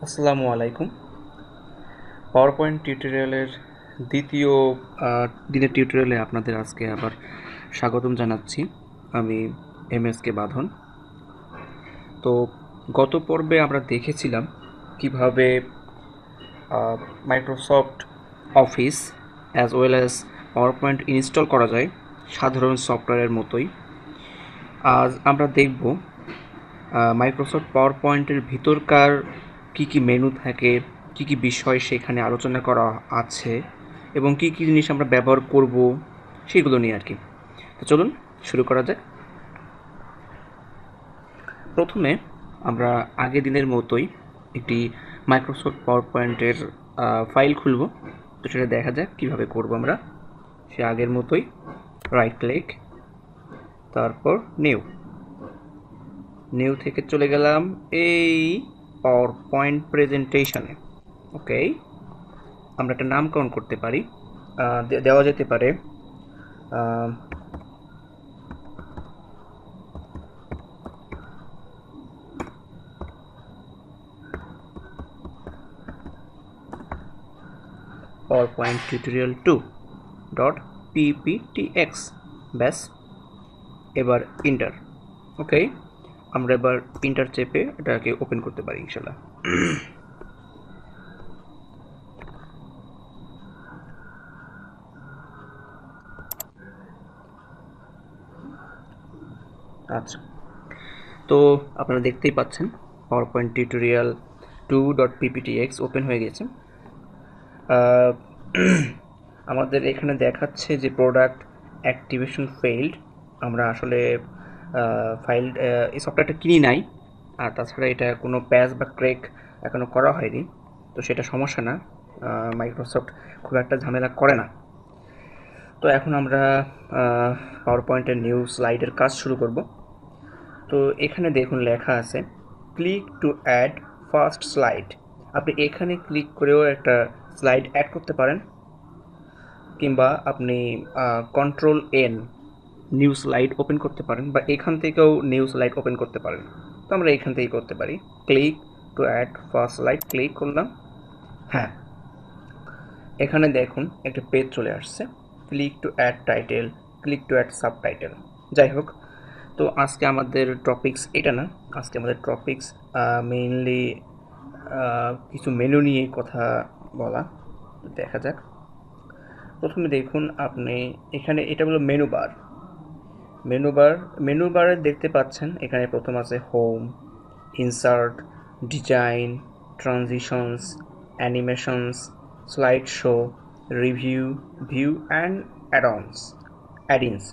আসসালামু আলাইকুম। Power point টিউটোরিয়ালের দ্বিতীয় দিনের টিউটোরিয়ালে আপনাদের আজকে আবার স্বাগতম জানাচ্ছি। আমি এমএসকে বাঁধন। তো গত পর্বে আমরা দেখেছিলাম কিভাবে Microsoft office as well as power point install করা যায় সাধারণ সফটওয়্যারের মতোই। আজ আমরা দেখব মাইক্রোসফট পাওয়ার পয়েন্টের ভিতরকার কী কী মেনু থাকে, কী কী বিষয় সেখানে আলোচনা করা আছে এবং কী কী জিনিস আমরা ব্যবহার করব সেগুলো নিয়ে আর কি। তো চলুন শুরু করা যাক। প্রথমে আমরা আগের দিনের মতোই একটি মাইক্রোসফট পাওয়ার পয়েন্টের ফাইল খুলব। তো সেটা দেখা যাক কীভাবে করব আমরা। সে আগের মতোই রাইট ক্লিক, তারপর নিউ থেকে চলে গেলাম এই পাওয়ার পয়েন্ট প্রেজেন্টেশনে। ওকে, আমরা একটা নামকরণ করতে পারি, দেওয়া যেতে পারে পাওয়ার পয়েন্ট টিউটোরিয়াল 2.pptx। ব্যাস, এবার ইন্টার। ওকে, আমরা এবার ইন্টার চেপে এটাকে ওপেন করতে পারি ইনশাল্লাহ। আচ্ছা, তো আপনারা দেখতেই পাচ্ছেন power point tutorial 2.pptx open হয়ে গেছে। আমাদের এখানে দেখাচ্ছে যে প্রোডাক্ট অ্যাক্টিভেশন ফেইল্ড। আমরা আসলে এই সফটওয়্যারটা কিনি নাই, আর তাছাড়া এটা কোনো প্যাচ বা ক্র্যাক এখনও করা হয়নি, তো সেটা সমস্যা না। মাইক্রোসফট খুব একটা ঝামেলা করে না। তো এখন আমরা পাওয়ার পয়েন্টের নিউ স্লাইডের কাজ শুরু করব। তো এখানে দেখুন লেখা আছে click to add first slide. আপনি এখানে ক্লিক করেও একটা স্লাইড অ্যাড করতে পারেন, কিংবা আপনি control N new slide open করতে পারেন, বা এখান থেকেও নিউ স্লাইড ওপেন করতে পারেন। তো আমরা এখান থেকেই করতে পারি। Click to add first slide click করলাম। হ্যাঁ, এখানে দেখুন একটা পেজ চলে আসছে, click to add title, click to add subtitle. যাই হোক, তো আজকে আমাদের টপিকস এটা না। আজকে আমাদের টপিকস মেইনলি কিছু মেনু নিয়ে কথা বলা। দেখা যাক। প্রথমে দেখুন আপনি এখানে, এটা হলো মেনু বারে দেখতে পাচ্ছেন এখানে প্রথম আছে home, insert, design, transitions, animations, slide show, review, view and add-ins.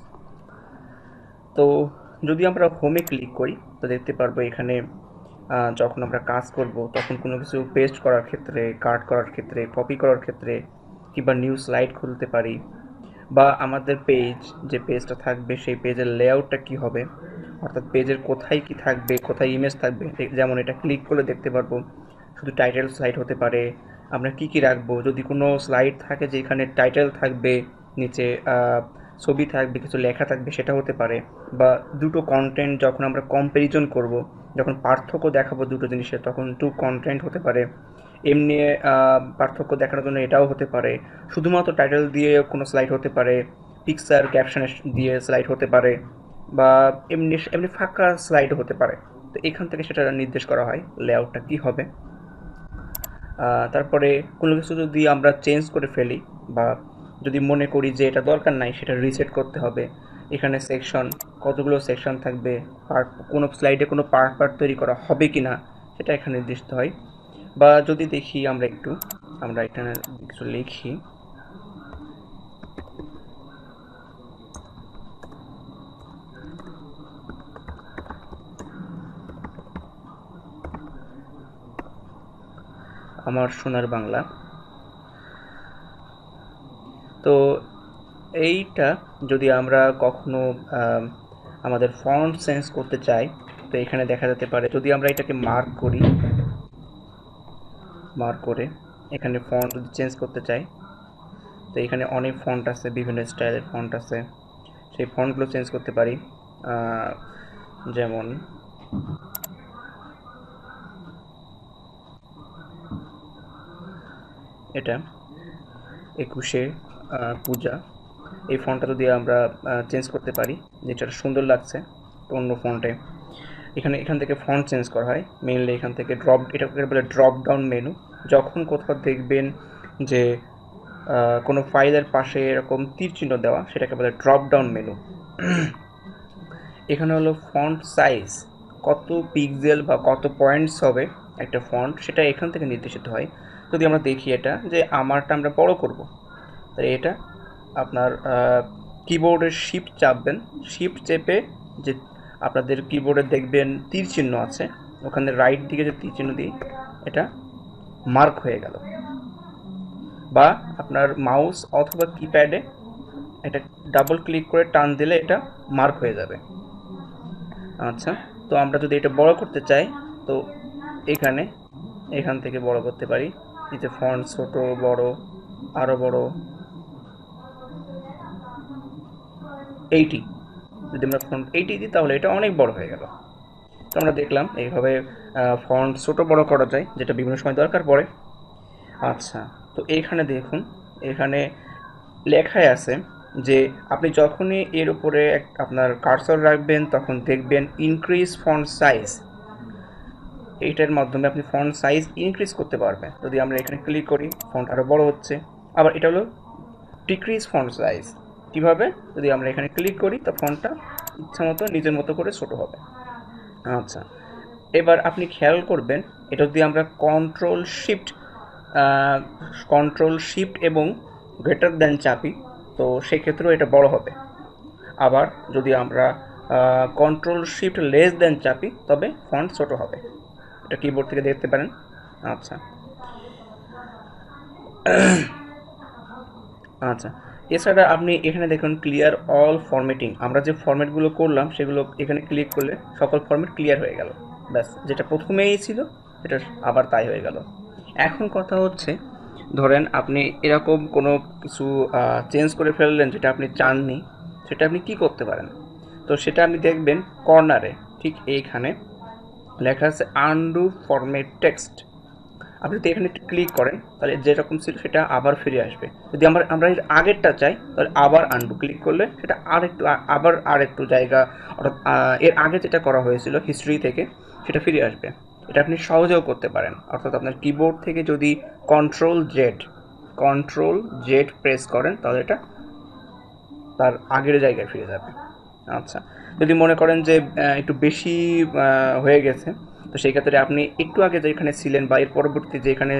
তো যদি আমরা হোমে ক্লিক করি তো দেখতে পারবো এখানে যখন আমরা কাজ করব তখন কোনো কিছু পেস্ট করার ক্ষেত্রে, কাট করার ক্ষেত্রে, কপি করার ক্ষেত্রে, কিংবা নিউ স্লাইড খুলতে পারি, বা আমাদের পেজ, যে পেজটা থাকবে সেই পেজের লেআউটটা কী হবে, অর্থাৎ পেজের কোথায় কি থাকবে, কোথায় ইমেজ থাকবে। যেমন এটা ক্লিক করলে দেখতে পারবো শুধু টাইটেল স্লাইড হতে পারে। আমরা কি কি রাখবো, যদি কোনো স্লাইড থাকে যেখানে টাইটেল থাকবে, নিচে ছবি থাকবে, কিছু লেখা থাকবে, সেটা হতে পারে। বা দুটো কন্টেন্ট যখন আমরা কম্প্যারিজন করব, যখন পার্থক্য দেখাবো দুটো জিনিসের, তখন টু কন্টেন্ট হতে পারে। এমনি পার্থক্য দেখানোর জন্য এটাও হতে পারে। শুধুমাত্র টাইটেল দিয়ে কোনো স্লাইড হতে পারে, পিকচার ক্যাপশন দিয়ে স্লাইড হতে পারে, বা এমনি এমনি ফাঁকা স্লাইডও হতে পারে। তো এখান থেকে সেটা নির্দেশ করা হয় লেআউটটা কী হবে। তারপরে কোনো কিছু যদি আমরা চেঞ্জ করে ফেলি, বা যদি মনে করি যে এটা দরকার নাই, সেটা রিসেট করতে হবে। এখানে সেকশন, কতগুলো সেকশন থাকবে, পার্ট, কোনো স্লাইডে কোনো পার্ট তৈরি করা হবে কি না, সেটা এখানে নির্দিষ্ট হয়। বা যদি দেখি আমরা এখানে কিছু লিখি, আমার সোনার বাংলা। তো এইটা যদি আমরা কখনো আমাদের ফন্ট চেঞ্জ করতে চাই, তো এখানে দেখা যেতে পারে যদি আমরা এটাকে মার্ক করে এখানে ফন্ট যদি চেঞ্জ করতে চাই, তো এখানে অনেক ফন্ট আছে, বিভিন্ন স্টাইলের ফন্ট আছে, সেই ফন্টগুলো চেঞ্জ করতে পারি। যেমন এটা 21-এ পূজা, এই ফন্টটা যদি আমরা চেঞ্জ করতে পারি, যেটা সুন্দর লাগছে অন্য ফন্টে, এখান থেকে ফন্ট চেঞ্জ করা হয় মেইনলি। এখান থেকে এটাকে বলে ড্রপ ডাউন মেনু। যখন কোথাও দেখবেন যে কোনো ফাইলের পাশে এরকম তীর চিহ্ন দেওয়া, সেটাকে বলে ড্রপ ডাউন মেনু। এখানে হলো ফন্ট সাইজ, কত পিক্সেল বা কত পয়েন্টস হবে একটা ফন্ট, সেটা এখান থেকে নির্দেশিত হয়। যদি আমরা দেখি এটা যে আমারটা আমরা বড় করব, তাই এটা আপনার কিবোর্ডের শিফট চাপবেন, শিফট চেপে যে আপনাদের কিবোর্ডে দেখবেন তীর চিহ্ন আছে, ওখানে রাইট দিকে যে তীর চিহ্ন দিই, এটা মার্ক হয়ে গেল। বা আপনার মাউস অথবা কিপ্যাডে এটা ডাবল ক্লিক করে টান দিলে এটা মার্ক হয়ে যাবে। আচ্ছা, তো আমরা যদি এটা বড় করতে চাই, তো এখান থেকে বড় করতে পারি। এই যে ফন্ট, ছোট বড়, আরো বড়, 80, যদি আমরা ফন্ট 80 দিই তাহলে এটা অনেক বড় হয়ে গেল। তো আমরা দেখলাম এইভাবে ফন্ট ছোট বড় করা যায়, যেটা বিভিন্ন সময় দরকার পড়ে। আচ্ছা, তো এইখানে দেখুন, এখানে লেখায় আছে যে আপনি যখনই এর উপরে আপনার কার্সর রাখবেন, তখন দেখবেন ইনক্রিজ ফন্ট সাইজ। এইটার মাধ্যমে আপনি ফন্ট সাইজ ইনক্রিজ করতে পারবেন। যদি আমরা এখানে ক্লিক করি, ফন্ট আরও বড় হচ্ছে। আবার এটা হলো ডিক্রিজ ফন্ট সাইজ। কীভাবে? যদি আমরা এখানে ক্লিক করি, তো ফন্টটা ইচ্ছা মতো নিজের মতো করে ছোট হবে। আচ্ছা, এবার আপনি খেয়াল করবেন, এটা যদি আমরা কন্ট্রোল শিফট এবং গ্রেটার দ্যান চাপি, তো সেক্ষেত্রেও এটা বড় হবে। আবার যদি আমরা কন্ট্রোল শিফট লেস দ্যান চাপি, তবে ফন্ট ছোট হবে। এটা কিবোর্ড থেকে দেখতে পারেন। আচ্ছা আচ্ছা, এছাড়া আপনি এখানে দেখুন ক্লিয়ার অল ফরম্যাটিং। আমরা যে ফরম্যাটগুলো করলাম সেগুলো এখানে ক্লিক করলে সকল ফরম্যাট ক্লিয়ার হয়ে গেল। ব্যাস, যেটা প্রথমেই ছিল সেটা আবার তাই হয়ে গেল। এখন কথা হচ্ছে, ধরেন আপনি এরকম কোনো কিছু চেঞ্জ করে ফেললেন যেটা আপনি চাননি, সেটা আপনি কি করতে পারেন? তো সেটা আপনি দেখবেন কর্নারে ঠিক এইখানে লেখা আছে আনডু ফরম্যাট টেক্সট। আপনি যদি এখানে ক্লিক করেন, তাহলে যেরকম ছিল সেটা আবার ফিরে আসবে। যদি আমরা এর আগেরটা চাই, তাহলে আবার আনডু ক্লিক করলে সেটা আরেকটু জায়গা, অর্থাৎ এর আগে যেটা করা হয়েছিল হিস্ট্রি থেকে, সেটা ফিরে আসবে। এটা আপনি সহজেও করতে পারেন, অর্থাৎ আপনার কিবোর্ড থেকে যদি কন্ট্রোল জেড প্রেস করেন, তাহলে এটা তার আগের জায়গায় ফিরে যাবে। আচ্ছা, যদি মনে করেন যে একটু বেশি হয়ে গেছে, তো সেই ক্ষেত্রে আপনি একটু আগে যেখানে ছিলেন বা এর পরবর্তী যেখানে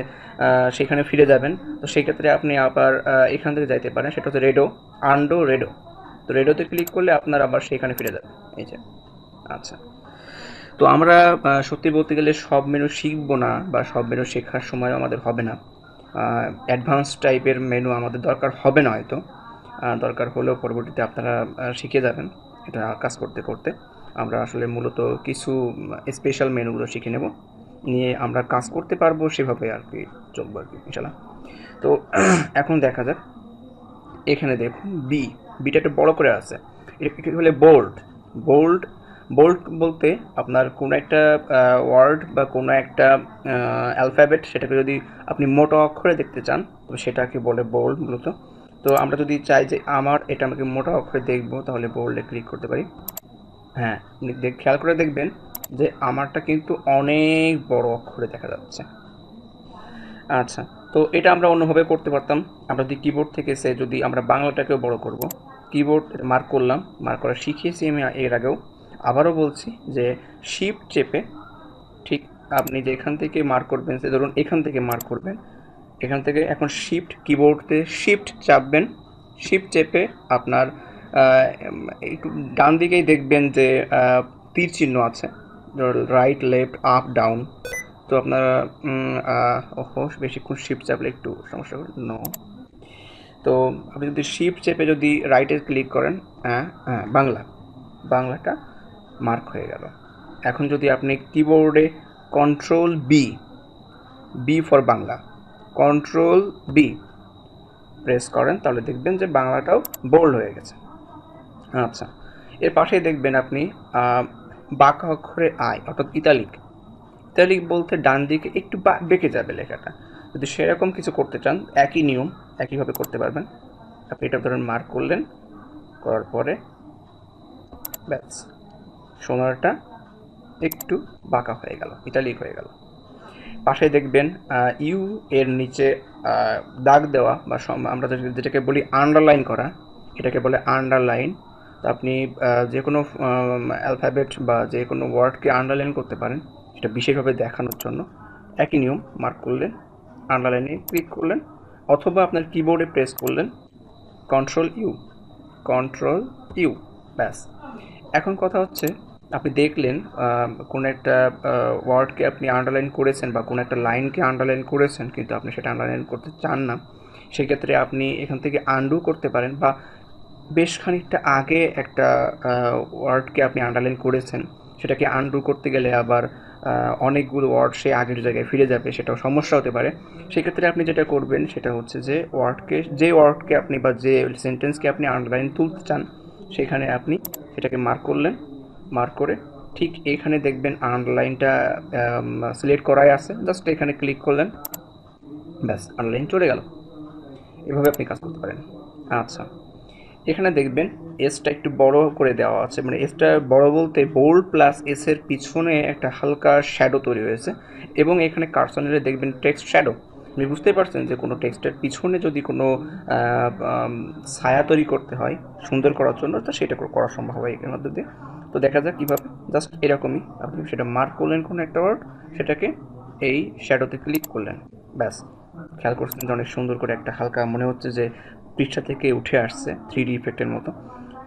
সেখানে ফিরে যাবেন। তো সেই ক্ষেত্রে আপনি আবার এখান থেকে যাইতে পারেন, সেটা হচ্ছে রেডো। তো রেডোতে ক্লিক করলে আপনার আবার সেখানে ফিরে যাবে। এই যে। আচ্ছা, তো আমরা সত্যি বলতে গেলে সব মেনু শিখবো না, বা সব মেনু শেখার সময় আমাদের হবে না। অ্যাডভান্স টাইপের মেনু আমাদের দরকার হবে না হয়তো, দরকার হলেও পরবর্তীতে আপনারা শিখে যাবেন এটা কাজ করতে করতে। আমরা আসলে মূলত কিছু স্পেশাল মেনুগুলো শিখে নেব, নিয়ে আমরা কাজ করতে পারবো, সেভাবে আর কি চলবো আর কি ইনশাল্লাহ। তো এখন দেখা যাক, এখানে দেখুন বিটা একটু বড় করে আছে। এটা হলে বোল্ড বোল্ড বলতে আপনার কোনো একটা ওয়ার্ড বা কোনো একটা অ্যালফাবেট, সেটাকে যদি আপনি মোটা অক্ষরে দেখতে চান, তো সেটাকে বলে বোল্ড মূলত। তো আমরা যদি চাই যে আমাকে মোটা অক্ষরে দেখবো, তাহলে বোল্ডে ক্লিক করতে পারি। হ্যাঁ, খেয়াল করে দেখবেন যে আমারটা কিন্তু অনেক বড় অক্ষরে দেখা যাচ্ছে। আচ্ছা, তো এটা আমরা অন্যভাবে করতে পারতাম। আমরা যদি কিবোর্ড থেকে যদি আমরা বাংলাটাকেও বড় করব, কিবোর্ড মার্ক করলাম, মার্ক করা শিখিয়েছি আমি এর আগেও, আবারও বলছি যে শিফট চেপে ঠিক আপনি যে এখান থেকে মার্ক করবেন, সে ধরুন এখান থেকে মার্ক করবেন, এখান থেকে এখন কিবোর্ডে শিফট চাপবেন, শিফট চেপে আপনার একটু ডান দিকেই দেখবেন যে তীর চিহ্ন আছে, রাইট লেফট আপ ডাউন। তো আপনারা বেশিক্ষণ শিফট চাপলে একটু সমস্যা হবে। তো আপনি যদি শিফট চেপে যদি রাইটে ক্লিক করেন, বাংলাটা মার্ক হয়ে গেল। এখন যদি আপনি কিবোর্ডে control B for Bangla, control B press করেন, তাহলে দেখবেন যে বাংলাটাও বোল্ড হয়ে গেছে। আচ্ছা, এর পাশেই দেখবেন আপনি বাঁকা অক্ষরে আই, অর্থাৎ ইতালিক বলতে ডান দিকে একটু বেঁকে যাবে লেখাটা। যদি সেরকম কিছু করতে চান একই নিয়ম একইভাবে করতে পারবেন। আপনি এটা ধরেন মার্ক করলেন, করার পরে ব্যাস সোনারটা একটু বাঁকা হয়ে গেল, ইটালিক হয়ে গেল। পাশে দেখবেন ইউ এর নিচে দাগ দেওয়া বা আমরা যেটাকে বলি আন্ডারলাইন করা, এটাকে বলে আন্ডারলাইন। তো আপনি যে কোনো অ্যালফাবেট বা যে কোনো ওয়ার্ডকে আন্ডারলাইন করতে পারেন, সেটা বিশেষভাবে দেখানোর জন্য। একই নিয়ম, মার্ক করলেন, আন্ডারলাইনে ক্লিক করলেন, অথবা আপনার কিবোর্ডে প্রেস করলেন কন্ট্রোল ইউ, কন্ট্রোল ইউ, ব্যাস। এখন কথা হচ্ছে আপনি দেখলেন কোনো একটা ওয়ার্ডকে আপনি আন্ডারলাইন করেছেন বা কোনো একটা লাইনকে আন্ডারলাইন করেছেন, কিন্তু আপনি সেটা আন্ডারলাইন করতে চান না। সেক্ষেত্রে আপনি এখান থেকে আন্ডু করতে পারেন, বা বেশ খানিকটা আগে একটা ওয়ার্ডকে আপনি আন্ডারলাইন করেছেন, সেটাকে আন্ডু করতে গেলে আবার অনেকগুলো ওয়ার্ড সে আগের জায়গায় ফিরে যাবে, সেটাও সমস্যা হতে পারে। সেক্ষেত্রে আপনি যেটা করবেন সেটা হচ্ছে যে যে ওয়ার্ডকে আপনি বা যে সেন্টেন্সকে আপনি আন্ডারলাইন তুলতে চান, সেখানে আপনি সেটাকে মার্ক করলেন, মার্ক করে ঠিক এখানে দেখবেন আন্ডারলাইনটা সিলেক্ট করাই আছে, জাস্ট এখানে ক্লিক করলেন, ব্যাস আন্ডারলাইন চলে গেল। এভাবে আপনি কাজ করতে পারেন। আচ্ছা, এখানে দেখবেন এসটা একটু বড় করে দেওয়া আছে, মানে এসটা বড় বলতে বোল্ড প্লাস এস এর পিছনে একটা হালকা শ্যাডো তৈরি হয়েছে, এবং এখানে কার্সনে দেখবেন টেক্সট শ্যাডো। আপনি বুঝতে পারছেন যে কোনো টেক্সটের পিছনে যদি কোনো ছায়া তৈরি করতে হয় সুন্দর করার জন্য, তো সেটা করা সম্ভব হয় এর মধ্যে দিয়ে। তো দেখা যাক কীভাবে। জাস্ট এরকমই আপনি সেটা মার্ক করলেন কোনো একটা ওয়ার্ড, সেটাকে এই শ্যাডোতে ক্লিক করলেন, ব্যাস। খেয়াল করছেন যে অনেক সুন্দর করে একটা হালকা মনে হচ্ছে যে পৃষ্ঠা থেকে উঠে আসছে 3D ইফেক্টের মতো।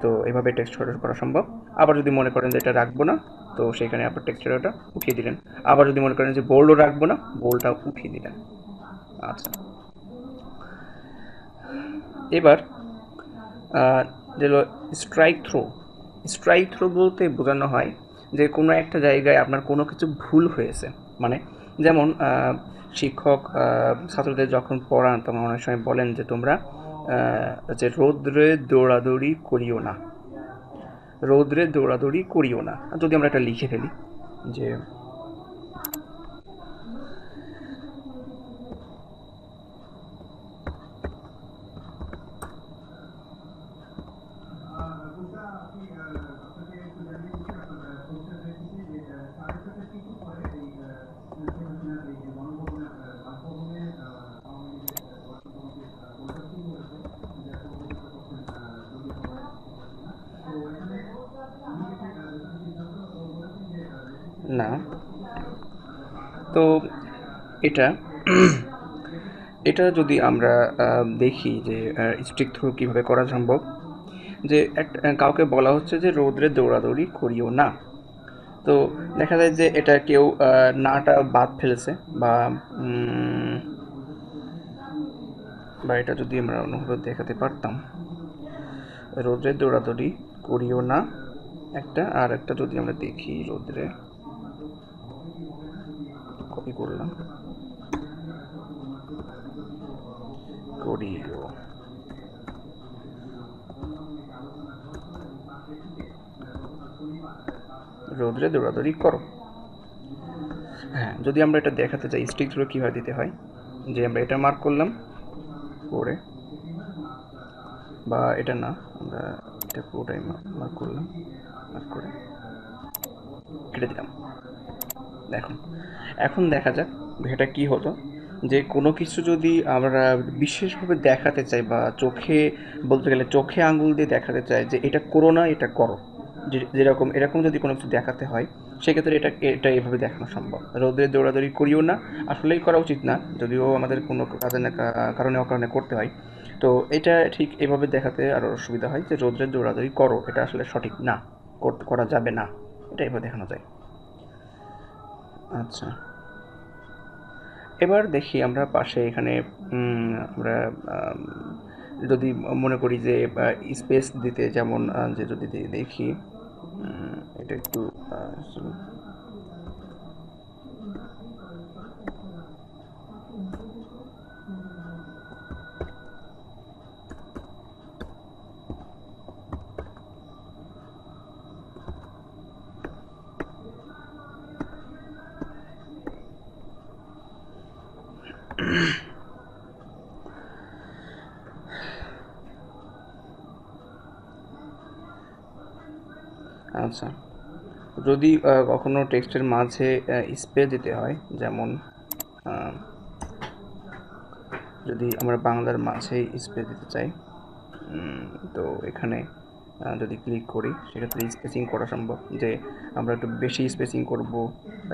তো এভাবে টেক্সট শ্যাডো করা সম্ভব। আবার যদি মনে করেন যে এটা রাখবো না, তো সেখানে আপনার টেক্সট শ্যাডোটা উঠিয়ে দিলেন। আবার যদি মনে করেন যে বোল্ডও রাখবো না, বোল্ডটাও উঠিয়ে দিলেন। আচ্ছা, এবার যেগুলো স্ট্রাইক থ্রো। স্ট্রাইক থ্রো বলতে বোঝানো হয় যে কোনো একটা জায়গায় আপনার কোনো কিছু ভুল হয়েছে, মানে যেমন শিক্ষক ছাত্রদের যখন পড়ান তখন অনেক সময় বলেন যে তোমরা যে রৌদ্রে দৌড়াদৌড়ি করিও না, রৌদ্রে দৌড়াদৌড়ি করিও না। যদি আমরা এটা লিখে ফেলি যে না, তো এটা এটা যদি আমরা দেখি যে স্টিক থ্রু কীভাবে করা সম্ভব, যে কাউকে বলা হচ্ছে যে রৌদ্রে দৌড়াদৌড়ি করিও না, তো দেখা যায় যে এটা কেউ নাটা বাদ ফেলেছে, বা বা এটা যদি আমরা অন্যভাবে দেখাতে পারতাম, রৌদ্রে দৌড়াদৌড়ি করিও না একটা, আর একটা যদি আমরা দেখি রৌদ্রে, কপি করলাম, করিও, রৌদ্রে দৌড়াদৌড়ি করো। হ্যাঁ, যদি আমরা এটা দেখাতে চাই স্টিক থ্রো কীভাবে দিতে হয়, যে আমরা এটা মার্ক করলাম করে, বা এটা না, আমরা এটা পুরোটাই মার্ক করলাম, মার্ক করে কেটে দিলাম। দেখুন, এখন দেখা যাক এটা কি হতো, যে কোনো কিছু যদি আমরা বিশেষভাবে দেখাতে চাই বা চোখে, বলতে গেলে চোখে আঙুল দিয়ে দেখাতে চাই যে এটা করো না, এটা করো, যেরকম এরকম যদি কোনো কিছু দেখাতে হয়, সেক্ষেত্রে এটা এভাবে দেখানো সম্ভব। রোদে দৌড়াদৌড়ি করিও না আসলেই করা উচিত না, যদিও আমাদের কোনো কারণে অকারণে করতে হয়। তো এটা ঠিক এভাবে দেখাতে আরও সুবিধা হয় যে রোদ্রে দৌড়াদৌড়ি করো, এটা আসলে সঠিক না, করা যাবে না, এটা এভাবে দেখানো যায়। আচ্ছা, এবার দেখি আমরা পাশে এখানে আমরা যদি মনে করি যে স্পেস দিতে, যেমন যে যদি দেখি এটা একটু আচ্ছা, যদি কখনো টেক্সটের মাঝে স্পেস দিতে হয়, যেমন যদি আমরা বাংলার মাঝে স্পেস দিতে চাই, তো এখানে যদি ক্লিক করি সেক্ষেত্রে স্পেসিং করা সম্ভব, যে আমরা একটু বেশি স্পেসিং করব,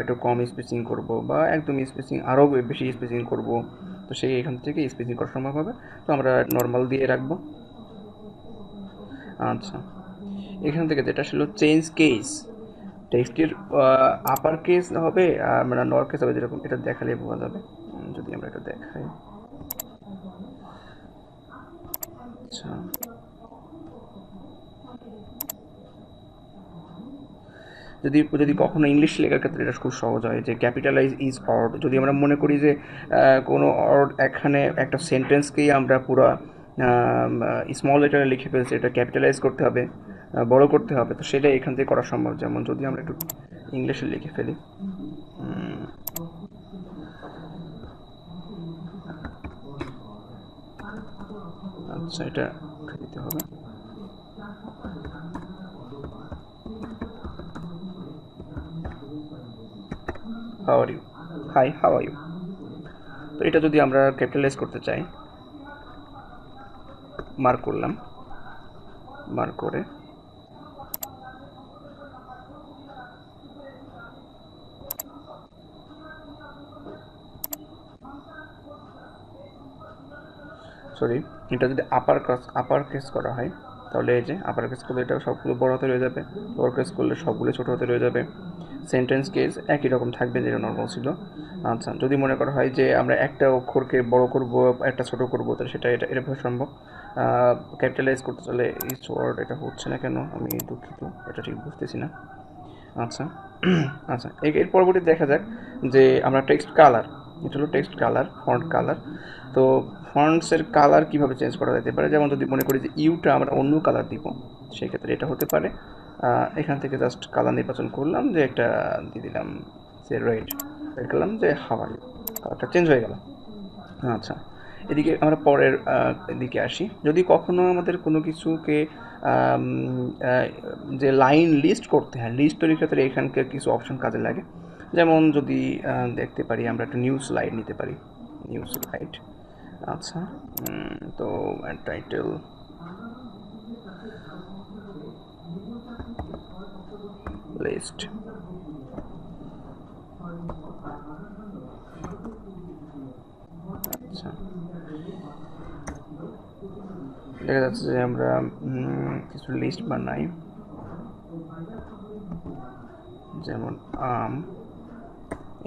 একটু কম স্পেসিং করব, বা একদম স্পেসিং আরও বেশি স্পেসিং করব, তো সেই এখান থেকে স্পেসিং করা সম্ভব হবে। তো আমরা নর্মাল দিয়ে রাখবো। আচ্ছা, এখান থেকে যেটা ছিল চেঞ্জ কেস, টেক্সটের আপার কেস হবে মানে লোয়ার কেস হবে, যেরকম এটা দেখালে বোঝা যাবে। যদি আমরা এটা দেখাই, আচ্ছা যদি যদি কখনো ইংলিশ লেখার ক্ষেত্রে এটা খুব সহজ হয়, যে ক্যাপিটালাইজ ইজ অর্ড, যদি আমরা মনে করি যে কোনো অর্ড এখানে একটা সেন্টেন্সকেই আমরা পুরো স্মল লেটারে লিখে ফেলছি, এটা ক্যাপিটালাইজ করতে হবে, বড় করতে হবে, তো সেটা এখান থেকে করা সম্ভব। যেমন যদি আমরা একটু ইংলিশে লিখে ফেলি, আচ্ছা এটা উঠে দিতে হবে। How are you, hi how are you, তো এটা যদি আমরা ক্যাপিটালাইজ করতে চাই, মার্ক করলাম, মার্ক করে সরি, এটা যদি আপার কেস করা হয়, তাহলে এই যে আপার কেস করলে এটা সবগুলো বড় হাতে রয়ে যাবে, লোয়ার কেস করলে সবগুলো ছোটো হাতে রয়ে যাবে। সেন্টেন্স কেস একই রকম থাকবে, যেটা নর্মাল ছিল। আচ্ছা, যদি মনে করা হয় যে আমরা একটা অক্ষরকে বড় করব, একটা ছোট করব, তাহলে সেটা এভাবে সম্ভব। ক্যাপিটালাইজ করতে চলে ইচ ওয়ার্ড, এটা হচ্ছে না কেন, আমি দুঃখিত, এটা ঠিক বুঝতেছি না। আচ্ছা আচ্ছা, এর পরবর্তী দেখা যাক যে আমরা টেক্সট কালার, এটা হলো টেক্সট কালার, ফন্ট কালার। তো ফন্টসের কালার কিভাবে চেঞ্জ করা যেতে পারে, যেমন যদি মনে করি যে ইউটা আমরা অন্য কালার দিব, সেক্ষেত্রে এটা হতে পারে। এখান থেকে জাস্ট কালার নির্বাচন করলাম, যে একটা দিয়ে দিলাম যে রেড, করলাম যে হাওয়ার, কালারটা চেঞ্জ হয়ে গেল। আচ্ছা, এদিকে আমরা পরের দিকে আসি। যদি কখনো আমাদের কোনো কিছুকে আম, আহ, যে লাইন লিস্ট করতে হয়, লিস্ট তৈরির ক্ষেত্রে এখানকার কিছু অপশন কাজে লাগে। যেমন যদি দেখতে পারি, আমরা একটা নিউ স্লাইড নিতে পারি, নিউ স্লাইড। আচ্ছা, তো টাইটেল লিস্ট, আচ্ছা দেখা যাচ্ছে যে আমরা কিছু লিস্ট বানাই, যেমন আম,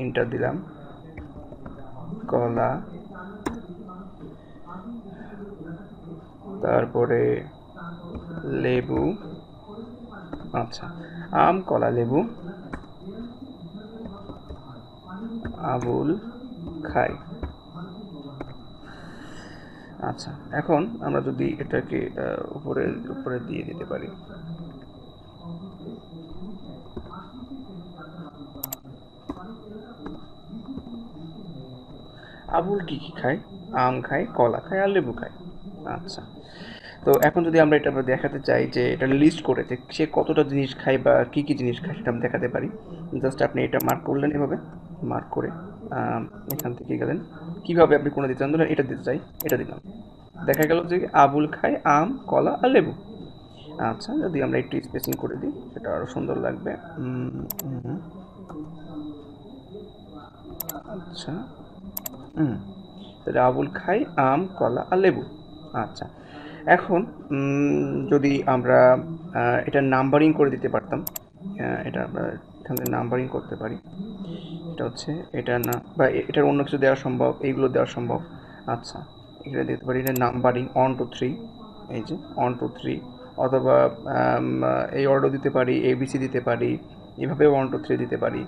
এন্টার দিলাম, কলা, তারপরে লেবু, আচ্ছা আম কলা লেবু, আবুল খাই। আচ্ছা, এখন আমরা যদি এটাকে উপরে উপরে দিয়ে দিতে পারি, আবুল কি কি খায়, আম খায়, কলা খায়, আর লেবু খায়। আচ্ছা, তো এখন যদি আমরা এটা দেখাতে চাই যে এটা লিস্ট করে যে সে কতটা জিনিস খায় বা কী কী জিনিস খায়, সেটা আমি দেখাতে পারি। জাস্ট আপনি এটা মার্ক করলেন, এভাবে মার্ক করে এখান থেকে গেলেন, কীভাবে আপনি কোনো দিতে চান, ধরেন এটা দিতে চাই, এটা দিলাম, দেখা গেল যে আবুল খায় আম, কলা আর লেবু। আচ্ছা, যদি আমরা একটু স্পেসিং করে দিই, সেটা আরও সুন্দর লাগবে। আচ্ছা, তাহলে আবুল খাই আম, কলা আর লেবু। আচ্ছা, এখন যদি আমরা এটা নাম্বারিং করে দিতে পারতাম, এটা আমরা এখানে নাম্বারিং করতে পারি, এটা হচ্ছে এটা না, বা এটার অন্য কিছু দেওয়া সম্ভব, এইগুলো দেওয়া সম্ভব। আচ্ছা, এখানে দিতে পারি এটা নাম্বারিং 1 2 3, এই যে 1 2 3, অথবা এই অর্ডার দিতে পারি, এবিসি দিতে পারি, এভাবে 1 2 3 দিতে পারি,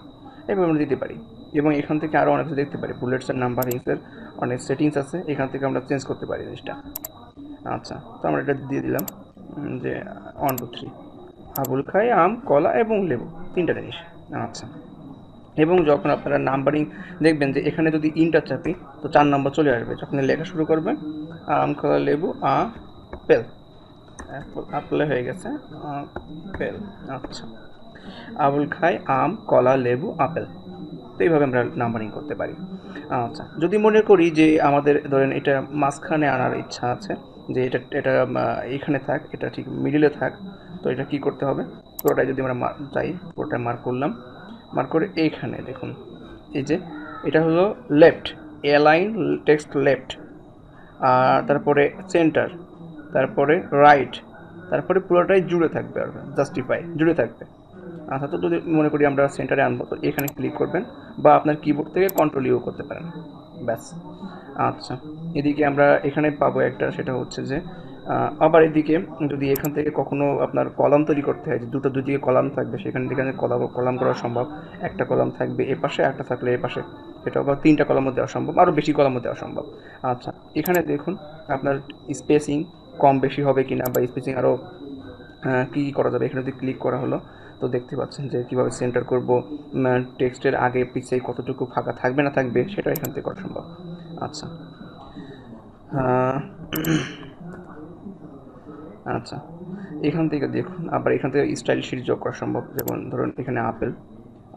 এভাবে আমরা দিতে পারি। এবং এখান থেকে আরও অনেক কিছু দেখতে পারি, বুলেটস এর নাম্বারিংসের অনেক সেটিংস আছে, এখান থেকে আমরা চেঞ্জ করতে পারি জিনিসটা। আচ্ছা, তো আমরা এটা দিয়ে দিলাম, যে 1 2 3, আবুল খাই আম, কলা এবং লেবু, তিনটা জিনিস। আচ্ছা, এবং যখন আপনারা নাম্বারিং দেখবেন যে এখানে যদি ইনটা চাপি তো 4 নম্বর চলে আসবে। যখন লেখা শুরু করবেন আম, কলা, লেবু, আপেল, আপেল হয়ে গেছে, আপেল। আচ্ছা, আবুল খায় আম, কলা, লেবু, আপেল। তো এইভাবে আমরা নাম্বারিং করতে পারি। আচ্ছা, যদি মনে করি যে আমাদের ধরেন এটা মাঝখানে আনার ইচ্ছা আছে, যে এটা এটা এখানে থাক, এটা ঠিক মিডিলে থাক, তো এটা কি করতে হবে? পুরোটাই যদি আমরা চাই, পুরোটা মার্ক করলাম, মার্ক করে এইখানে দেখুন, এই যে এটা হলো লেফট, অ্যালাইন টেক্সট লেফট, আর তারপরে সেন্টার, তারপরে রাইট, তারপরে পুরোটাই জুড়ে থাকবে, আর জাস্টিফাই জুড়ে থাকবে। আচ্ছা, তো যদি মনে করি আমরা সেন্টারে আনবো তো এখানে ক্লিক করবেন, বা আপনার কিবোর্ড থেকে কন্ট্রোল ইউ করতে পারেন, ব্যাস। আচ্ছা, এদিকে আমরা এখানে পাবো একটা, সেটা হচ্ছে যে আবার এদিকে যদি এখান থেকে কখনো আপনার কলাম তৈরি করতে হয়, যে দুই দিকে কলাম থাকবে, সেখান থেকে কলাম কলাম করা সম্ভব। একটা কলাম থাকবে এ পাশে, একটা থাকলে এ পাশে, সেটা আবার 3টা কলামও দেওয়া সম্ভব, আরও বেশি কলামও দেওয়া সম্ভব। আচ্ছা, এখানে দেখুন আপনার স্পেসিং কম বেশি হবে কিনা, বা স্পেসিং আরও কী কী করা যাবে। এখানে যদি ক্লিক করা হলো তো দেখতে পাচ্ছেন যে কীভাবে সেন্টার করব, টেক্সটের আগে পিছে কতটুকু ফাঁকা থাকবে না থাকবে সেটা এখান থেকে করা সম্ভব। আচ্ছা, আহ, আচ্ছা, এখান থেকে দেখুন আবার এখান থেকে স্টাইল শিট যোগ করা সম্ভব। যেমন ধরুন এখানে আপেল,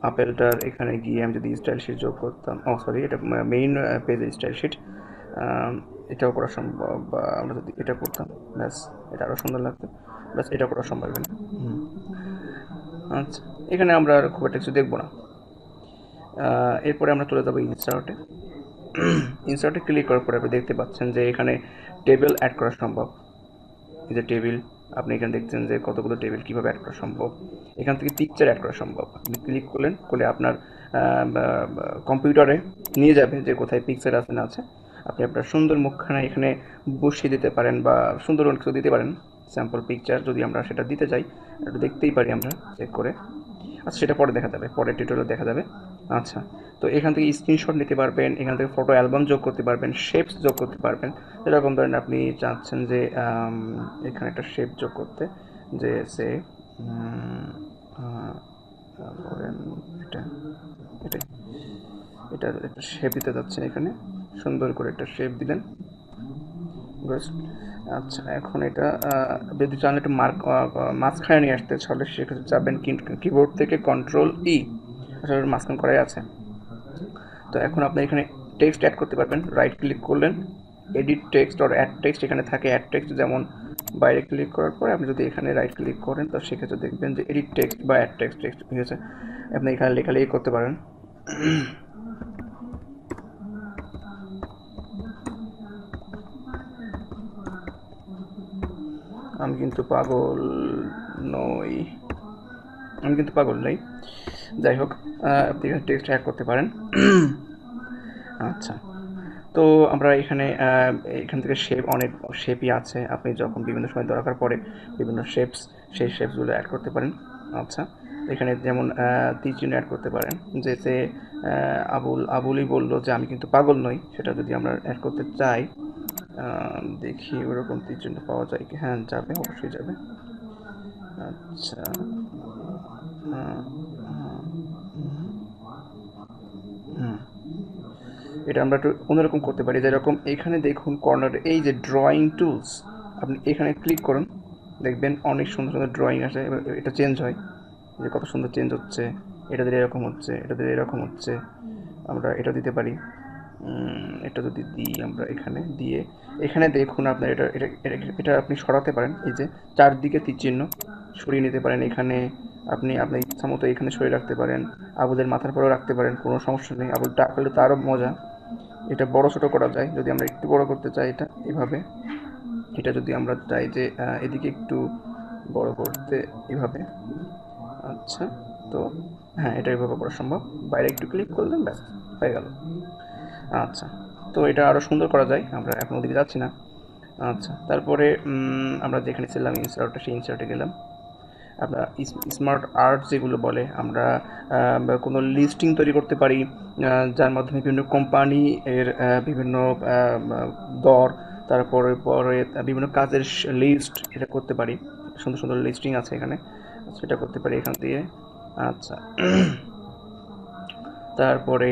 আপেলটার এখানে গিয়ে আমি যদি স্টাইল শিট যোগ করতাম, সরি, এটা মেইন পেজের স্টাইল শিট, এটাও করা সম্ভব। বা আমরা যদি এটা করতাম, ব্যাস, এটা আরও সুন্দর লাগতো, ব্যাস, এটা করা সম্ভব এখানে। হুম। আচ্ছা, এখানে আমরা আর খুব একটা কিছু দেখবো না। এরপরে আমরা চলে যাবো ইনসার্টে। ইনসার্টে ক্লিক করার পরে আপনি দেখতে পাচ্ছেন যে এখানে টেবিল অ্যাড করা সম্ভব। এই যে টেবিল, আপনি এখানে দেখছেন যে কতগুলো টেবিল কীভাবে অ্যাড করা সম্ভব। এখান থেকে পিকচার অ্যাড করা সম্ভব। আপনি ক্লিক করলেন, করলে আপনার কম্পিউটারে নিয়ে যাবে যে কোথায় পিকচার আছে না আছে। আপনি আপনার সুন্দর মুখখানা এখানে বসিয়ে দিতে পারেন, বা সুন্দর অনেক কিছু দিতে পারেন। স্যাম্পল পিকচার যদি আমরা সেটা দিতে চাই, একটু দেখতেই পারি আমরা চেক করে। আচ্ছা, সেটা পরে দেখা যাবে, পরের টিউটোরিয়ালে দেখা যাবে। আচ্ছা, তো এখান থেকে স্ক্রিনশট নিতে পারবেন, এখান থেকে ফটো অ্যালবাম যোগ করতে পারবেন, শেপস যোগ করতে পারবেন। যেরকম ধরেন আপনি চাচ্ছেন যে এখানে একটা শেপ যোগ করতে, যে সে ধরেন এটা, এটাই, এটা একটা শেপ দিতে যাচ্ছেন, এখানে সুন্দর করে একটা শেপ দিলেন। আচ্ছা, এখন এটা যদি চান একটু মাঝখানে নিয়ে আসতে, তাহলে সেক্ষেত্রে যাবেন কিবোর্ড থেকে কন্ট্রোল ই, আসলে মাঝখান করাই আছে। তো এখন আপনি এখানে টেক্সট অ্যাড করতে পারবেন, রাইট ক্লিক করলেন, edit text or add text, এখানে থাকে অ্যাড টেক্সট। যেমন বাইরে ক্লিক করার পরে আপনি যদি এখানে রাইট ক্লিক করেন তো সেক্ষেত্রে দেখবেন যে এডিট টেক্সট বা অ্যাড টেক্সট টেক্সট হয়েছে। আপনি এখানে লেখালেখি করতে পারেন। আমি কিন্তু পাগল নই, আমি কিন্তু পাগল নই। যাই হোক, আপনি এখানে টেক্সট অ্যাড করতে পারেন। আচ্ছা, তো আমরা এখানে এখান থেকে শেপ, অনেক শেপই আছে, আপনি যখন বিভিন্ন সময় দরকার পড়ে বিভিন্ন শেপস, সেই শেপসগুলো অ্যাড করতে পারেন। আচ্ছা, এখানে যেমন তীর চিহ্ন অ্যাড করতে পারেন, যে সে আবুলই বললো যে আমি কিন্তু পাগল নই, সেটা যদি আমরা অ্যাড করতে চাই, দেখি ওরকম তীর চিহ্ন পাওয়া যায় কি। হ্যাঁ, যাবে, অবশ্যই যাবে। আচ্ছা, হুম, এটা আমরা একটু অন্যরকম করতে পারি। যেরকম এখানে দেখুন কর্নারে এই যে ড্রয়িং টুলস, আপনি এখানে ক্লিক করুন, দেখবেন অনেক সুন্দর সুন্দর ড্রয়িং আসে। এটা চেঞ্জ হয়, যে কত সুন্দর চেঞ্জ হচ্ছে, এটা দিলে এরকম হচ্ছে, এটা দিলে এরকম হচ্ছে। আমরা এটা দিতে পারি, এটা যদি দিই আমরা এখানে দিয়ে, এখানে দেখুন আপনার এটা এটা এটা এটা আপনি সরাতে পারেন। এই যে চারদিকে তীর চিহ্ন সরিয়ে নিতে পারেন এখানে। আপনি আপনার ইচ্ছা মতো এখানে সরিয়ে রাখতে পারেন, আবুদের মাথার পরেও রাখতে পারেন, কোনো সমস্যা নেই। আবুল টাকলে তো আরও মজা। এটা বড় ছোটো করা যায়, যদি আমরা একটু বড় করতে চাই এটা এভাবে। এটা যদি আমরা চাই যে এদিকে একটু বড় করতে, এভাবে। আচ্ছা, তো হ্যাঁ, এটা এভাবে করা সম্ভব। বাইরে একটু ক্লিক করলেন, ব্যাস, হয়ে গেল। আচ্ছা, তো এটা আরও সুন্দর করা যায়, আমরা এখন ওদিকে যাচ্ছি না। আচ্ছা, তারপরে আমরা যেখানে ছিলাম ইনসার্টে, সেই ইনসার্টে গেলাম। আপনার স্মার্ট আর্ট যেগুলো বলে, আমরা কোনো লিস্টিং তৈরি করতে পারি, যার মাধ্যমে বিভিন্ন কোম্পানি এর বিভিন্ন দর, তারপরে পরে বিভিন্ন কাজের লিস্ট এটা করতে পারি। সুন্দর সুন্দর লিস্টিং আছে এখানে, সেটা করতে পারি এখান দিয়ে। আচ্ছা, তারপরে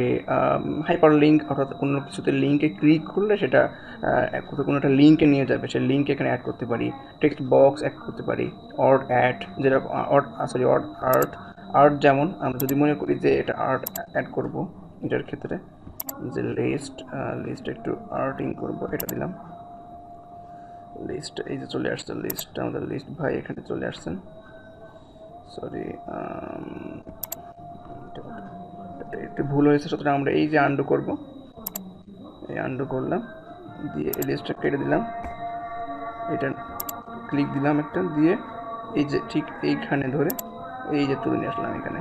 হাইপার লিঙ্ক, অর্থাৎ কোনো কিছুতে লিঙ্কে ক্লিক করলে সেটা কোনো একটা লিঙ্কে নিয়ে যাবে, সেই লিঙ্ক এখানে অ্যাড করতে পারি। টেক্সট বক্স অ্যাড করতে পারি। অড অ্যাড, যেটা অড আর্ট, আর্ট যেমন আমরা যদি মনে করি যে এটা আর্ট অ্যাড করব, এটার ক্ষেত্রে যে লিস্ট একটু আর্টিং করব, এটা দিলাম। লিস্ট এই যে চলে আসছে, লিস্ট আমাদের লিস্ট ভাই এখানে চলে আসছেন। সরি, একটু ভুল হয়েছে, সুতরাং আমরা এই যে আন্ডু করব, এই আন্ডু করলাম, দিয়ে এই লিস্টটা কেটে দিলাম, এটা ক্লিক দিলাম একটা, দিয়ে এই যে ঠিক এইখানে ধরে এই যে তুলে নিয়ে আসলাম এখানে।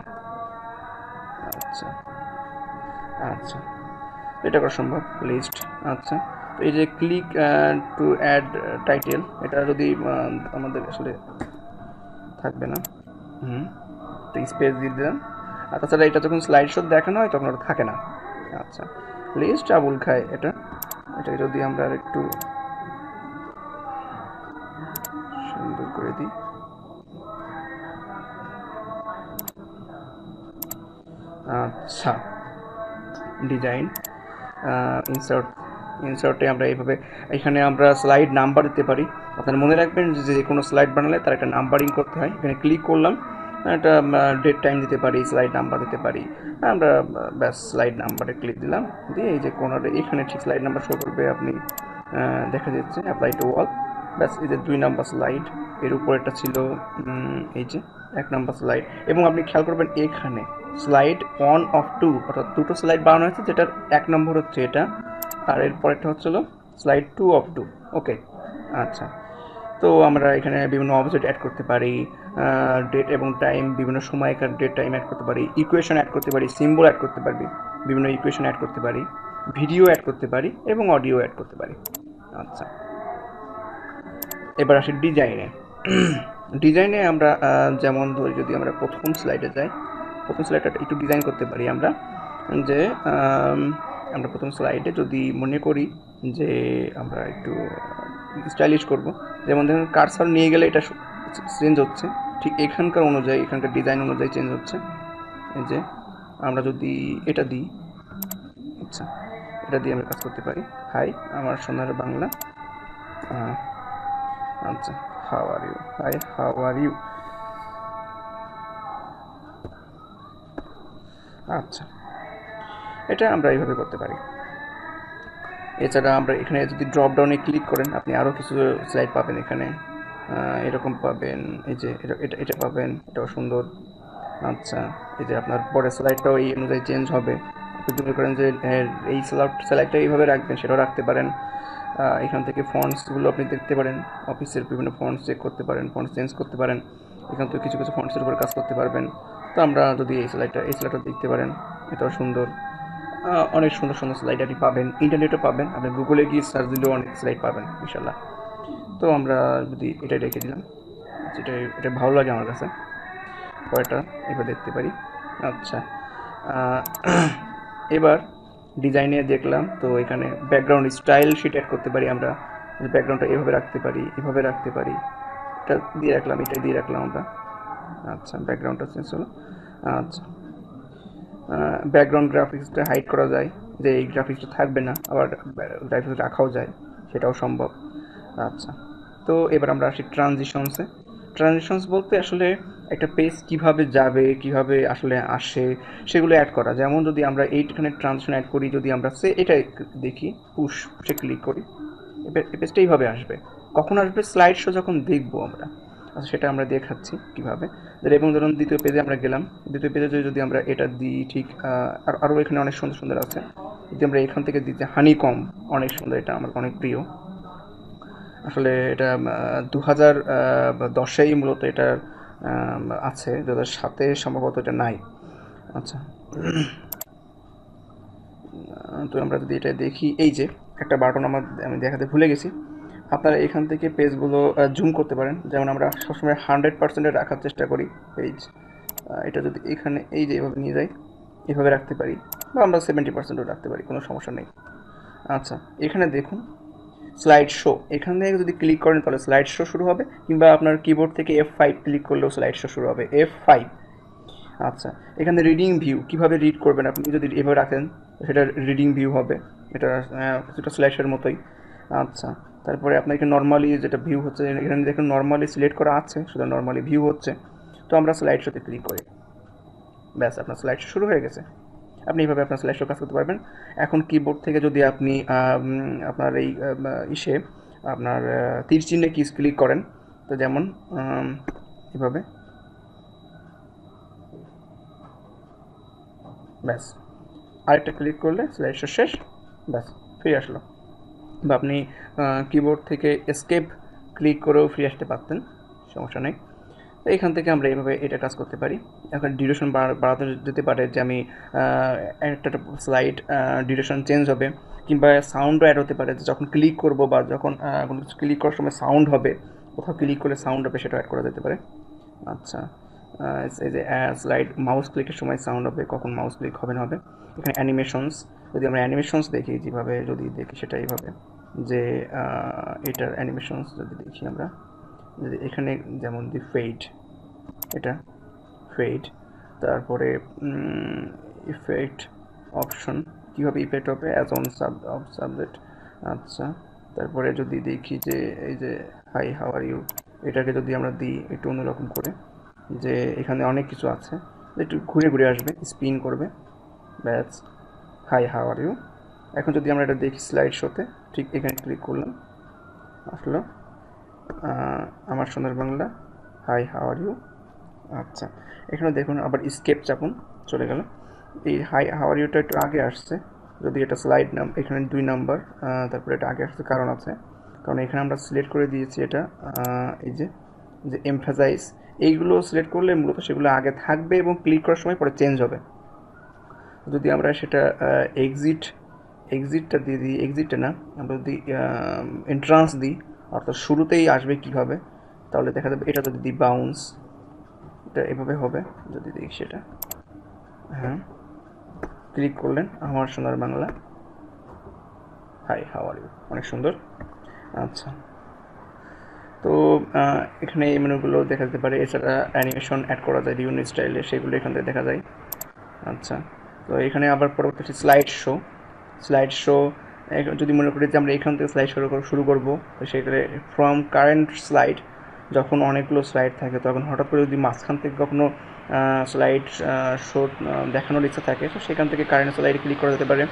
আচ্ছা আচ্ছা, এটা করা সম্ভব। লিস্ট, আচ্ছা। তো এই যে ক্লিক টু অ্যাড টাইটেল, এটা যদি আমাদের আসলে থাকবে না, তো স্পেস দিয়ে দিলাম। আর তাছাড়া এটা যখন স্লাইড শো দেখানো হয় তখন ওটা থাকে না। আচ্ছা, লিস্ট আবুল খায়, এটা যদি আমরা আর একটু সুন্দর করে দিই, আচ্ছা। ডিজাইন, ইনসার্টে আমরা এইভাবে, এখানে আমরা স্লাইড নাম্বার দিতে পারি। আপনারা মনে রাখবেন যে কোনো স্লাইড বানালে তার একটা নাম্বারিং করতে হয়। এখানে ক্লিক করলাম, একটা ডেট টাইম দিতে পারি, স্লাইড নাম্বার দিতে পারি। আমরা ব্যাস স্লাইড নাম্বারে ক্লিক দিলাম, দিয়ে এই যে কোনারে এখানে ঠিক স্লাইড নাম্বার শো করবে, আপনি দেখা যাচ্ছে অ্যাপ্লাই টু অল। ব্যাস এই যে 2 নাম্বার স্লাইড, এর উপরেরটা ছিল এই যে 1 নাম্বার স্লাইড। এবং আপনি খেয়াল করবেন এখানে স্লাইড 1 of 2, অর্থাৎ দুটো স্লাইড বানানো হয়েছে, যেটার 1 নম্বর হচ্ছে এটা, আর এর পরেরটা হচ্ছিল স্লাইড 2 of 2। ওকে, আচ্ছা। তো আমরা এখানে বিভিন্ন অবজেক্ট অ্যাড করতে পারি, ডেট এবং টাইম, বিভিন্ন সময়কার ডেট টাইম অ্যাড করতে পারি, ইকুয়েশন অ্যাড করতে পারি, সিম্বল অ্যাড করতে পারবি, বিভিন্ন ইকুয়েশন অ্যাড করতে পারি, ভিডিও অ্যাড করতে পারি এবং অডিও অ্যাড করতে পারি। আচ্ছা, এবার আসি ডিজাইনে। ডিজাইনে আমরা যেমন ধরি, যদি আমরা প্রথম স্লাইডে যাই, প্রথম স্লাইডটা একটু ডিজাইন করতে পারি আমরা, যে আমরা প্রথম স্লাইডে যদি মনে করি যে আমরা একটু স্টাইলিশ করব, যেমন ধরুন কার্সার নিয়ে গেলে এটা চেঞ্জ হচ্ছে, ঠিক এখানকার অনুযায়ী, এখানকার ডিজাইন অনুযায়ী চেঞ্জ হচ্ছে। এই যে আমরা যদি এটা দিই, আচ্ছা, এটা দিয়ে আমরা কাজ করতে পারি। হাই আমার সোনার বাংলা, আচ্ছা, how are you, hi how are you, আচ্ছা, এটা আমরা এইভাবে করতে পারি। এছাড়া আমরা এখানে যদি ড্রপ ডাউনে ক্লিক করেন, আপনি আরও কিছু স্লাইড পাবেন এখানে, এরকম পাবেন, এই যে এটা পাবেন, এটাও সুন্দর। আচ্ছা, এই যে আপনার পরের স্লাইডটাও এই অনুযায়ী চেঞ্জ হবে। আপনি মনে করেন যে এই স্লাইডটা এইভাবে রাখবেন, সেটাও রাখতে পারেন। এখান থেকে ফন্টসগুলো আপনি দেখতে পারেন, অফিসের বিভিন্ন ফন্টস চেক করতে পারেন, ফন্টস চেঞ্জ করতে পারেন, এখান থেকে কিছু কিছু ফন্টসের উপর কাজ করতে পারবেন। তো আমরা যদি এই স্লাইডটা দেখতে পারেন, এটাও সুন্দর। অনেক সুন্দর সুন্দর স্লাইড আপনি পাবেন, ইন্টারনেটে পাবেন, আপনি গুগলে গিয়ে সার্চ দিলেও অনেক স্লাইড পাবেন ইনশাল্লাহ। তো আমরা যদি এটা রেখে দিলাম, এটা ভালো লাগে আমার কাছে, পরেরটা এবার দেখতে পারি। আচ্ছা, এবার ডিজাইনে দেখলাম, তো এখানে ব্যাকগ্রাউন্ড স্টাইল শিট অ্যাড করতে পারি আমরা, ব্যাকগ্রাউন্ডটা এভাবে রাখতে পারি, এভাবে রাখতে পারি, এটা দিয়ে রাখলাম, এটা দিয়ে রাখলাম আমরা। আচ্ছা, ব্যাকগ্রাউন্ডটা চেঞ্জ হলো। আচ্ছা, ব্যাকগ্রাউন্ড গ্রাফিক্সটা হাইড করা যায়, যে এই গ্রাফিক্সটা থাকবে না, আবার গ্রাফিক্স রাখাও যায়, সেটাও সম্ভব। আচ্ছা, তো এবার আমরা আসি ট্রানজিশনসে। ট্রানজিশনস বলতে আসলে একটা পেজ কিভাবে যাবে, কিভাবে আসলে আসে, সেগুলো অ্যাড করা। যেমন যদি আমরা এইখানে ট্রানজিশন অ্যাড করি, যদি আমরা এটা দেখি, পুশে ক্লিক করি, এই পেজটা এইভাবে আসবে। কখন আসবে? স্লাইড শো যখন দেখবো আমরা। আচ্ছা, সেটা আমরা দেখাচ্ছি কীভাবে। এবং ধরুন দ্বিতীয় পেজে আমরা গেলাম, দ্বিতীয় পেজে যদি আমরা এটা দিই, ঠিক আরও এখানে অনেক সুন্দর সুন্দর আছে, যদি আমরা এখান থেকে দিতে, হানিকম অনেক সুন্দর, এটা আমার অনেক প্রিয় আসলে। এটা 2010-এই মূলত এটা আছে, 2007-এ সম্ভবত এটা নাই। আচ্ছা, তো আমরা যদি এটা দেখি, এই যে একটা বাটন আমি দেখাতে ভুলে গেছি, আপনারা এখান থেকে পেজগুলো জুম করতে পারেন। যেমন আমরা সবসময় 100%-এ রাখার চেষ্টা করি পেজ, এটা যদি এখানে এই যে এভাবে নিয়ে যাই, এভাবে রাখতে পারি, বা আমরা 70%ও রাখতে পারি, কোনো সমস্যা নেই। আচ্ছা, এখানে দেখুন স্লাইড শো, এখান থেকে যদি ক্লিক করেন তাহলে স্লাইড শো শুরু হবে, কিংবা আপনার কিবোর্ড থেকে F5 ক্লিক করলেও স্লাইড শো শুরু হবে, F5। আচ্ছা, এখানে রিডিং ভিউ কীভাবে রিড করবেন, আপনি যদি এভাবে রাখেন সেটা রিডিং ভিউ হবে, এটা কিছুটা স্ল্যাশের মতোই। আচ্ছা, তারপরে আপনার এখানে নর্মালি যেটা ভিউ হচ্ছে, এখানে দেখুন নর্মালি সিলেক্ট করা আছে, শুধু নর্মালি ভিউ হচ্ছে। তো আমরা স্লাইড শোতে ক্লিক করি, ব্যাস আপনার স্লাইড শো শুরু হয়ে গেছে। আপনি এইভাবে আপনার স্লাইড শো কাজ করতে পারবেন। এখন কিবোর্ড থেকে যদি আপনি আপনার এই ইসে আপনার তীর চিহ্নে ক্লিক করেন, তো যেমন এভাবে, ব্যাস আরেকটা ক্লিক করলে স্লাইড শো শেষ, ব্যাস ফিরে আসলো। বা আপনি কিবোর্ড থেকে এস্কেপ ক্লিক করেও ফিরে আসতে পারতেন, সমস্যা নেই। তো এখান থেকে আমরা এইভাবে এটা কাজ করতে পারি। এখন ডিউরেশন বাড়াতে যেতে পারে, যে আমি একটা স্লাইড ডিউরেশন চেঞ্জ হবে, কিংবা সাউন্ডও অ্যাড হতে পারে, যে যখন ক্লিক করব বা যখন কোনো কিছু ক্লিক করার সময় সাউন্ড হবে, কোথাও ক্লিক করলে সাউন্ড হবে, সেটা অ্যাড করা যেতে পারে। আচ্ছা, এই যে স্লাইড মাউস ক্লিকের সময় সাউন্ড হবে, কখন মাউস ক্লিক হবে না হবে। এখানে অ্যানিমেশনস, যদি আমরা অ্যানিমেশনস দেখি, যেভাবে যদি দেখি সেটা এইভাবে, যে এটার অ্যানিমেশনস যদি দেখি আমরা, যদি এখানে যেমন দি ফেড, এটা ফেড, তারপরে ইফেক্ট অপশন, কীভাবে ইফেক্ট হবে অ্যাজ অন সাবজেক্ট। আচ্ছা, তারপরে যদি দেখি যে এই যে হাই হাউ আর ইউ, এটাকে যদি আমরা দিই একটু অন্যরকম করে, যে এখানে অনেক কিছু আছে, একটু ঘুরে ঘুরে আসবে, স্পিন করবে, ব্যাস হাই হাউ আর ইউ। এখন যদি আমরা এটা দেখি স্লাইড শোতে, ঠিক এখানে ক্লিক করলাম, আসলো আমার সোনার Bangla, hi how are you. আচ্ছা, এখানে দেখুন আবার স্কেপ চাপুন, চলে গেল। এই হাই হাউ আর ইউটা একটু আগে আসছে, যদি এটা স্লাইড এখানে 2 নাম্বার, তারপরে এটা আগে আসছে, কারণ আছে, কারণ এখানে আমরা সিলেক্ট করে দিয়েছি এটা, এই যে যে এমফাসাইজ, এইগুলো সিলেক্ট করলে মূলত সেগুলো আগে থাকবে এবং ক্লিক করার সময় পরে চেঞ্জ হবে। যদি আমরা সেটা এক্সিটটা দিয়ে দিই, এক্সিটটা না, আমরা যদি এন্ট্রান্স দিই, অর্থাৎ শুরুতেই আসবে কীভাবে, তাহলে দেখা যাবে। এটা যদি দিই বাউন্স, এটা এভাবে হবে, যদি দেখি সেটা, হ্যাঁ ক্লিক করলেন আমার সোনার Bangla, hi how are you, অনেক সুন্দর। আচ্ছা, তো এখানে এই মেনুগুলো দেখা যেতে পারে। এছাড়া অ্যানিমেশন অ্যাড করা যায় বিভিন্ন স্টাইলে, সেগুলো এখান থেকে দেখা যায়। আচ্ছা, তো এখানে আবার পরবর্তী স্লাইড শো যদি মনে করি যে আমরা এখান থেকে স্লাইড শুরু করবো, তো সেক্ষেত্রে ফ্রম কারেন্ট স্লাইড, যখন অনেকগুলো স্লাইড থাকে, তখন হঠাৎ করে যদি মাঝখান থেকে কখনো স্লাইড শো দেখানোর ইচ্ছা থাকে, তো সেখান থেকে কারেন্ট স্লাইডে ক্লিক করা যেতে পারে।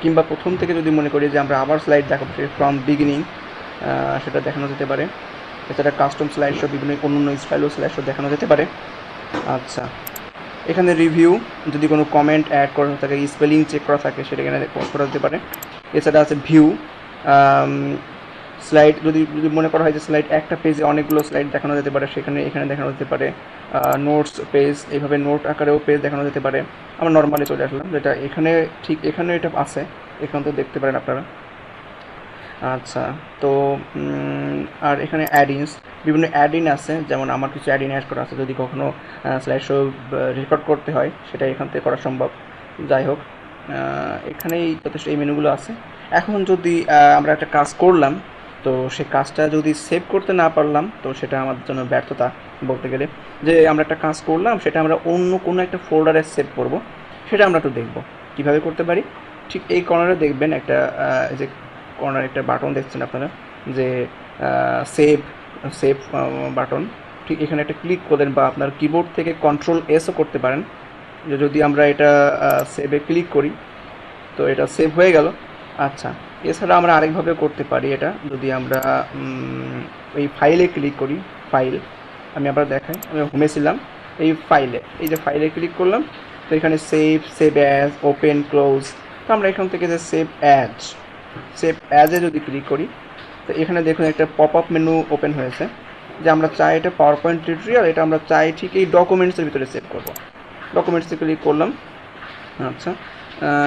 কিংবা প্রথম থেকে যদি মনে করি যে আমরা আবার স্লাইড দেখাবো, ফ্রম বিগিনিং, সেটা দেখানো যেতে পারে। এছাড়া কাস্টম স্লাইড শো, বিভিন্ন অন্য স্টাইলও স্লাইড শো দেখানো যেতে পারে। আচ্ছা, এখানে রিভিউ, যদি কোনো কমেন্ট অ্যাড করা থাকে, স্পেলিং চেক করা থাকে, সেটা এখানে করা যেতে পারে। এছাড়া আছে ভিউ স্লাইড, যদি মনে করা হয় যে স্লাইড একটা পেজে অনেকগুলো স্লাইড দেখানো যেতে পারে, এখানে দেখানো যেতে পারে। নোটস পেজ, এইভাবে নোট আকারেও পেজ দেখানো যেতে পারে। আমরা নর্মালি চলে আসলাম, যেটা এখানে ঠিক এখানে এটা আছে, এখান তো দেখতে পারেন আপনারা। আচ্ছা, তো আর এখানে অ্যাডিনস, বিভিন্ন অ্যাডিন আছে, যেমন আমার কিছু অ্যাডিন অ্যাড করা আছে, যদি কখনো স্লাইড শো রেকর্ড করতে হয়, সেটা এখান থেকে করা সম্ভব। যাই হোক, এখানেই যথেষ্ট এই মেনুগুলো আছে। এখন যদি আমরা একটা কাজ করলাম, তো সেই কাজটা যদি সেভ করতে না পারলাম, তো সেটা আমাদের জন্য ব্যর্থতা বলতে গেলে। যে আমরা একটা কাজ করলাম, সেটা আমরা অন্য কোনো একটা ফোল্ডারে সেভ করব, সেটা আমরা একটু দেখব কীভাবে করতে পারি। ঠিক এই কর্নারে দেখবেন একটা যে কর্নার একটা বাটন দেখছেন আপনারা, যে সেভ সেভ বাটন, ঠিক এখানে একটা ক্লিক করলেন, বা আপনার কিবোর্ড থেকে Ctrl+Sও করতে পারেন। যদি আমরা এটা সেভে ক্লিক করি, তো এটা সেভ হয়ে গেল। আচ্ছা, এছাড়া আমরা আরেকভাবে করতে পারি এটা, যদি আমরা এই ফাইলে ক্লিক করি, ফাইল, আমি আবার দেখাই, আমি হোমে ছিলাম, এই ফাইলে, এই যে ফাইলে ক্লিক করলাম, তো এখানে সেভ অ্যাজ, ওপেন, ক্লোজ, তো আমরা এখান থেকে যে সেভ অ্যাজে যদি ক্লিক করি, তো এখানে দেখুন একটা পপ আপ মেনু ওপেন হয়েছে, যে আমরা চাই এটা পাওয়ার পয়েন্ট টিউটোরিয়াল, এটা আমরা চাই ঠিক এই ডকুমেন্টসের ভিতরে সেভ করব। ডকুমেন্টসে ক্লিক করলাম। আচ্ছা,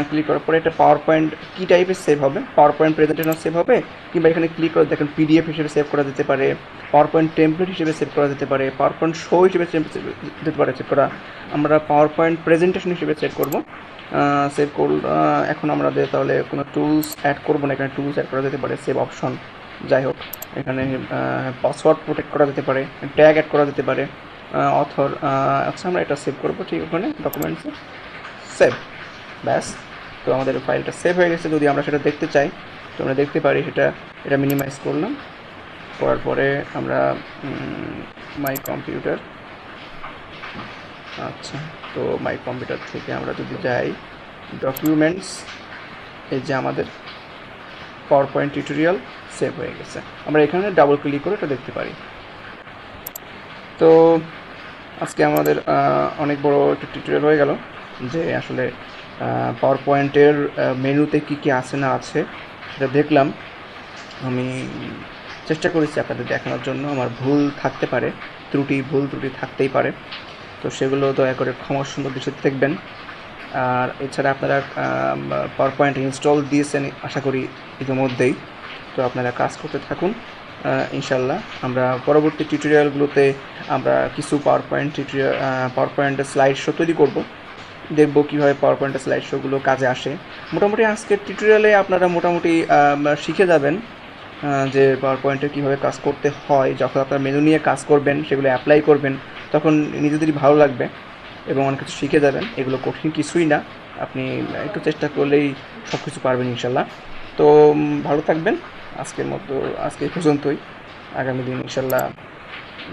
ক্লিক করার পরে এটা পাওয়ার পয়েন্ট কী টাইপের সেভ হবে, পাওয়ার পয়েন্ট প্রেজেন্টেশন সেভ হবে, কিংবা এখানে ক্লিক করে দেখেন পিডিএফ হিসেবে সেভ করা যেতে পারে, পাওয়ার পয়েন্ট টেমপ্লেট হিসেবে সেভ করা যেতে পারে, পাওয়ার পয়েন্ট শো হিসেবে যেতে পারে সেভ করা। আমরা পাওয়ার পয়েন্ট প্রেজেন্টেশন হিসেবে সেভ করব। এখন আমরা তাহলে কোনো টুলস অ্যাড করবো না, এখানে টুলস অ্যাড করা যেতে পারে, সেভ অপশন। যাই হোক, এখানে পাসওয়ার্ড প্রোটেক্ট করা যেতে পারে, ট্যাগ অ্যাড করা যেতে পারে। অথর। আচ্ছা, আমরা এটা সেভ করবো, ঠিক ওখানে ডকুমেন্টসে সেভ, ব্যাস। তো আমাদের ফাইলটা সেভ হয়ে গেছে। যদি আমরা সেটা দেখতে চাই তো আমরা দেখতে পারি সেটা। এটা মিনিমাইজ করলাম, করার পরে আমরা মাই কম্পিউটার, আচ্ছা, তো মাই কম্পিউটার থেকে আমরা যদি যাই ডকুমেন্টস, এই যে আমাদের পাওয়ার পয়েন্ট টিউটোরিয়াল সেভ হয়ে গেছে। আমরা এখানে ডাবল ক্লিক করে এটা দেখতে পারি। তো আজকে আমাদের অনেক বড় একটা টিউটোরিয়াল হয়ে গেল যে আসলে পাওয়ার পয়েন্টের মেনুতে কী কী আছে না আছে সেটা দেখলাম। আমি চেষ্টা করেছি আপনাদের দেখানোর জন্য। আমার ভুল থাকতে পারে, ভুল ত্রুটি থাকতেই পারে, তো সেগুলো দয়া করে ক্ষমার সুন্দর দৃষ্টিতে দেখবেন। আর এছাড়া আপনারা পাওয়ার পয়েন্ট ইনস্টল দিয়েছেন আশা করি ইতিমধ্যেই, তো আপনারা কাজ করতে থাকুন। ইনশাল্লাহ আমরা পরবর্তী টিউটোরিয়ালগুলোতে আমরা কিছু পাওয়ার পয়েন্টের স্লাইড শো তৈরি করব, দেখব কীভাবে পাওয়ার পয়েন্টের স্লাইড শোগুলো কাজে আসে। মোটামুটি আজকের টিউটোরিয়ালে আপনারা মোটামুটি শিখে যাবেন যে পাওয়ার পয়েন্টে কীভাবে কাজ করতে হয়। যখন আপনারা মেনু নিয়ে কাজ করবেন, সেগুলো অ্যাপ্লাই করবেন, তখন নিজেদেরই ভালো লাগবে এবং অনেক কিছু শিখে যাবেন। এগুলো কঠিন কিছুই না, আপনি একটু চেষ্টা করলেই সব কিছু পারবেন ইনশাল্লাহ। তো ভালো থাকবেন। আজকের মতো আজকে এই পর্যন্তই। আগামী দিন ইনশাল্লাহ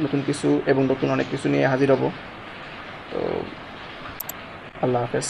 নতুন কিছু এবং নতুন অনেক কিছু নিয়ে হাজির হব। তো আল্লাহ হাফেজ।